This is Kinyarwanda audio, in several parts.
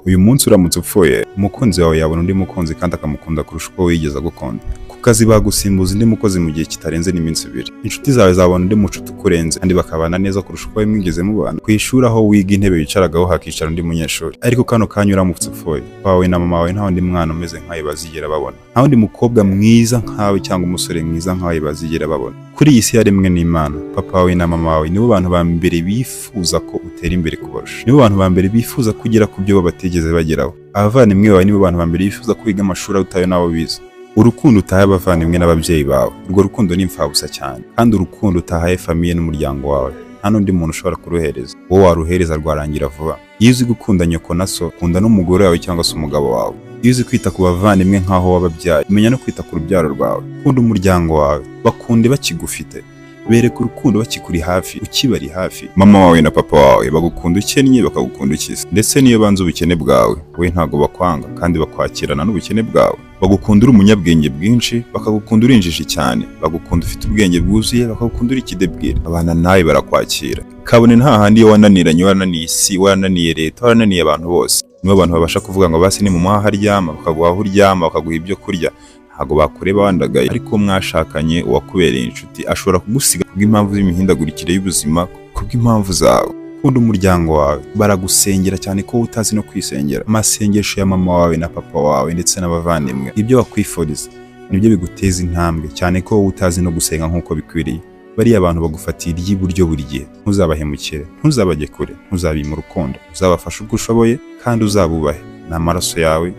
uyu munsi uramutse upfuye umukunzi wawe yabona undi mukunzi kandi akamukunda kurusha uko wigeze agukunda. Ku kazi bagusimbuza undi mukozi mu gihe kitarenze n'iminsi 2. Inshuti zawe zabona undi mucuti ukurenze kandi bakabana neza kurusha uko mwigeze mubana. Ku ishuri aho wiga intebe wicaragaho hakicara undi munyeshuri, ariko kano kanya uramutse upfuye wawe na mama wawe nta wundi mwana umeze nkawe bazigera babona, nta wundi mukobwa mwiza nkawe cyangwa umusore mwiza nkawe bazigera babona. Kuri iyi si yaremwe n'Imana, papa wawe na mama wawe nibo bantu ba mbere bifuza ko utera imbere kubarusha, nibo bantu ba mbere bifuza kugera ku byo batigeze bageraho. Abavandimwe bawe nibo bantu ba mbere bifuza kwiga amashuri utayo nabo bize. Urukundo utahaye abavandimwe n'ababyeyi bawe, urwo rukundo ni imfabusa cyane, kandi urukundo utahaye famiye n'umuryango wawe nta n'undi muntu ushobora kuruhereza. Wowe waruhereza rwarangira vuba. Iyo uzi gukunda nyoko na so, kunda n'umugore wawe cyangwa se umugabo wawe. Iyo uzi kwita ku bavandimwe nkaho wababyaye, umenya no kwita ku rubyaro rwawe. Kunda umuryango wawe, bakunde bakigufite, bereka urukundo bakikuri hafi, ukibari hafi. Mama wawe na papa wawe bagukunda ukennye bakagukunda ukize, ndetse niyo banze ubukene bwawe we ntago bakwanga kandi bakwakirana n'ubukene bwawe. Bagukunda uri umunyabwenge bwinshi bakagukunda uri injiji cyane, bagukunda ufite ubwenge bwuzuye bakagukunda uri kidebwira. Abana nawe barakwakira kabone nta handi wananiranye, wananiye isi, wananiye leta, wananiye abantu bose. Nibo abantu babasha kuvuga ngo basi ni mu muhaha aryama, bakaguha aho uryama, bakaguha ibyo kurya, ntago bakureba wandagaye. Ariko mwashakanye uwakubereye inshuti ashobora kugusiga kubw'impamvu z'imihindagurikire y'ubuzima, kubw'impamvu zawe. Kunda umuryango wawe, baragusengera cyane ko utazi no kwisengera. Amasengesho ya mama wawe na papa wawe ndetse n'abavandimwe, ibyo bakwifuriza nibyo biguteza intambwe, cyane ko utazi no gusenga nk'uko bikwiriye. Bari abantu bagufatira iby'iburyo buri gihe, ntuzabahemukire, ntuzabajye kure, ntuzabima urukundo, uzabafasha uko ushoboye kandi uzabubahe. N'amaraso yawe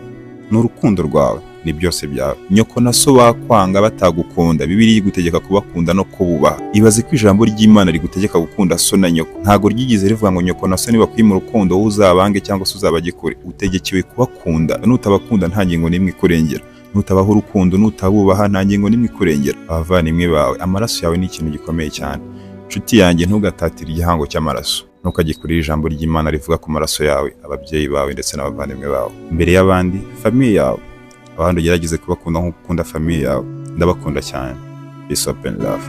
n'urukundo rwawe ni byose byawe. Nyoko na so bakwanga batagukunda, Bibiliya igutegeka kubakunda no kububaha. Ibaze ko ijambo ry'Imana rigutegeka gukunda so na nyoko. Ntago ryigize rivuga ngo nyoko na so nibakwima urukundo wowe uzabange cyangwa se uzabajye kure. Utegekewe kubakunda, nutabakunda nta ngingo n'imwe ikurengera. Nutabaho urukundo, nutabubaha nta ngingo n'imwe ikurengera. Abavandimwe bawe, amaraso yawe ni ikintu gikomeye cyane. Nshuti yanjye, ntugatatire igihango cy'amaraso, ntukagikurira ijambo ry'Imana rivuga ku maraso yawe, ababyeyi bawe ndetse n'abavandimwe bawe. Imbere y'abandi, famiye yawe, abandi ugerageze kubakunda nk'uko ukunda famiye yawe. Ndabakunda cyane. Peace, open love.